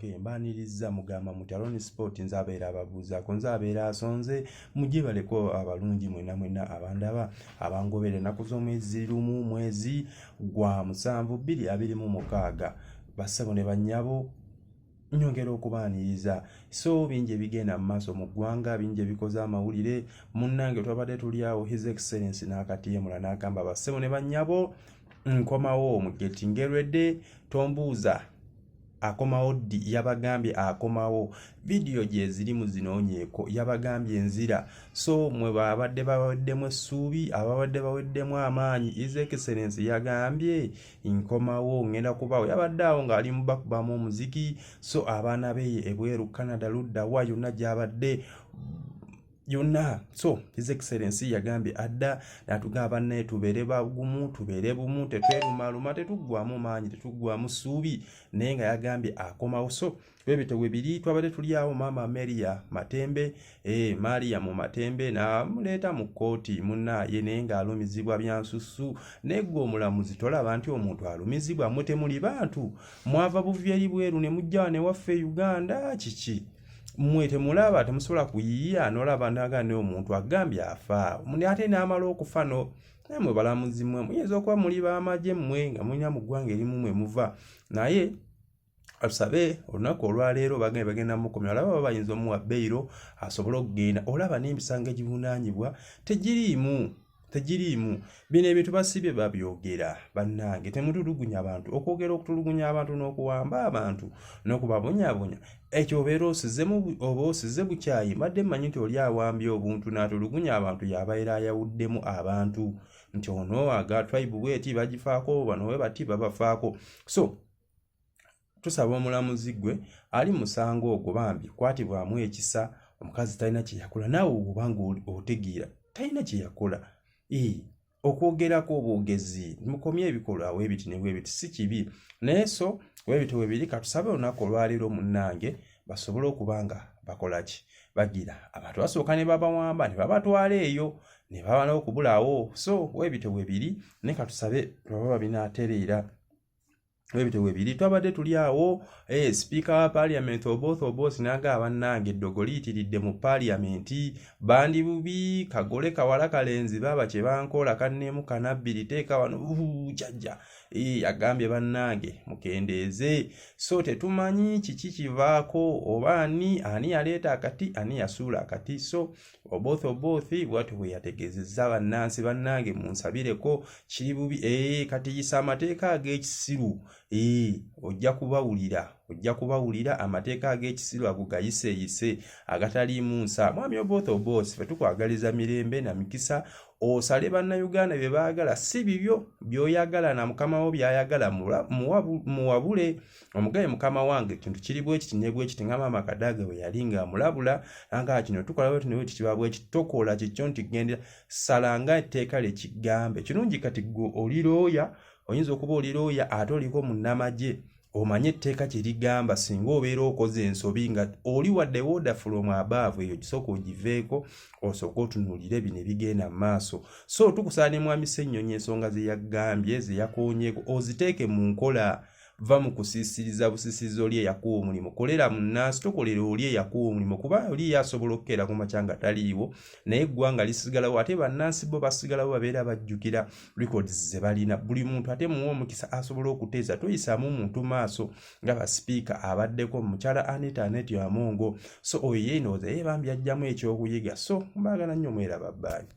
okay mbaniriza mugamba mutaloni sport nzabeera ababuuzaako nzabeera asonze mujje baleko abalungi mwena abandaba abangobere ennaku z'omwezi lumu mwezi gwa 7 2026 bassebo ne bannyabo nyongera okubaaniriza so bingi ebigenda mu maaso mu ggwanga bingi ebikoze amawulire munnange twabadde tuli awo his excellence n'akatiyemula n'agamba bassebo ne bannyabo nkomawo mu getting ready tombuuza akomawo ddi yabagambye akomawo video gye zirimu zinoonyeeko yabagambye enzira so mwe babadde baweddemu essuubi ababadde baweddemu amaanyi his excellence yagambye nkomawo ngenda kubawo yabadde awo ng'ali mu bakubamu omuziki so abaana be ebweru Canada ludda wa yonna gy'abadde yonna so his excellence yagambye adda natugamba naye tubeere bagumu tubeere bumu tetwerumaluma tetuggwamu maanyi tetuggwamu ssuubi naye nga yagambye akomawo so bebitewe biri twabadde tuli awo maama Maria mu Matembe namuleeta mu kkooti munnaye naye ng'alumizibwa byansusu neggwe omulamuzi tolaba nti omuntu alumizibwa mwe temuli bantu mwava buvyeri bweru ne mujja ne waffe Uganda kiki mwe temulaba temusobola kuyiiya n'olaba nagane omuntu agambye afa muni ate n'amala okufa no mwe balamuzi mmwe muyinza okuba muli b'amagye mmwe nga mulina mu ggwanga erimu mwe muva naye atusabe olunaku olwaleero bagenda mukomya olaba bayinza omuwa beyiro asobole okugenda olaba n'emisango egivunaanyibwa tegiriimu bino ebintu basibye babyogera bannange temutulugunya abantu okwogera okutulugunya abantu n'okuwamba abantu n'okubabonyabonya ekyo obeera osize bukyayi madde mmanyi nti oli awambye obuntu n'atulugunya abantu yabaera ayawuddemu abantu nti ono aga tribe bweti bagifaako bano we bati babafaako so tusaba omulamuzi gwe ali musango ogwo bambi kwatibwamu ekisa omukazi talina kye yakola naawe obanga otegeera talina kye yakola okwogerako obwogezi mukomye ebikolwa weebiti ne bwebiti si kibi naye so weebiti webiri katusabe olunaku olwaleero munnange basobole okubanga bakolaki bagira abantu basooka ne babawamba ne babatwala eyo ne baba n'okubulawo so weebiti webiri ne katusabe baba binaatereera webitewe biri twabadde tuli awo speaker wa parliament oboth naga bannange eddogo liyitiridde mu parliament bandi bubi kagole kawala kalenzi baba kye bankola kanneemu kanabbiri teeka wano jajja agambye bannange mukendeeze so tetumanyi kiki kivaako oba ani yaleeta akati ani yasuula akati so oboth bwatyo bwe yategeezezza bannansi bannange munsabireko kiri bubi kati yisa amateeka ag'ekisiru ojja kubawulira amateeka ag'ekisiru ago gayiseyise agataliimu nsa mwami oboth fe tukwagaliza mirembe na mikisa osale bannayuganda bye baagala si bibyo by'oyagala na mukama wo by'ayagala muwabule omugaye mukama wange ekintu kiri bwe kiti ne bwe kiti nga maama Kadaga bwe yali ng'amulabula nga kino tukola bwe tunewe kiba bwe kitokola kikyo nti gendera salanga etteeka lyekigambe kirungi kati gwe olirooya oyinza okuba olirooya ate oliko munnamagye omanye etteeka kye ligamba singa obeera okoze ensobi nga oli wadde order from above eyo kisooka ogiveeko osooka otunuulire bino ebigenda mu maaso so tukusaana mwami Ssennyonyi ensonga ze yagambye ze yakoonyeeko oziteeke mu nkola va mu kusiisiriza busisizi oli eyakuwa omulimu kolera munnansi tokolera oli eyakuwa omulimu kuba oli yasobola okukeera ku makya nga taliiwo naye eggwanga lisigalawo ate bannansi bo basigalawo babeera bajjukira records ze balina buli muntu ate muwa omukisa asobola okuteesa toyisaamu muntu maaso nga basipiika abaddeko mukyala Anita Amongo so oyo yeenooza yebambi ajjamu ekyokuyiga so mbaagala nnyo mweraba bbaanyi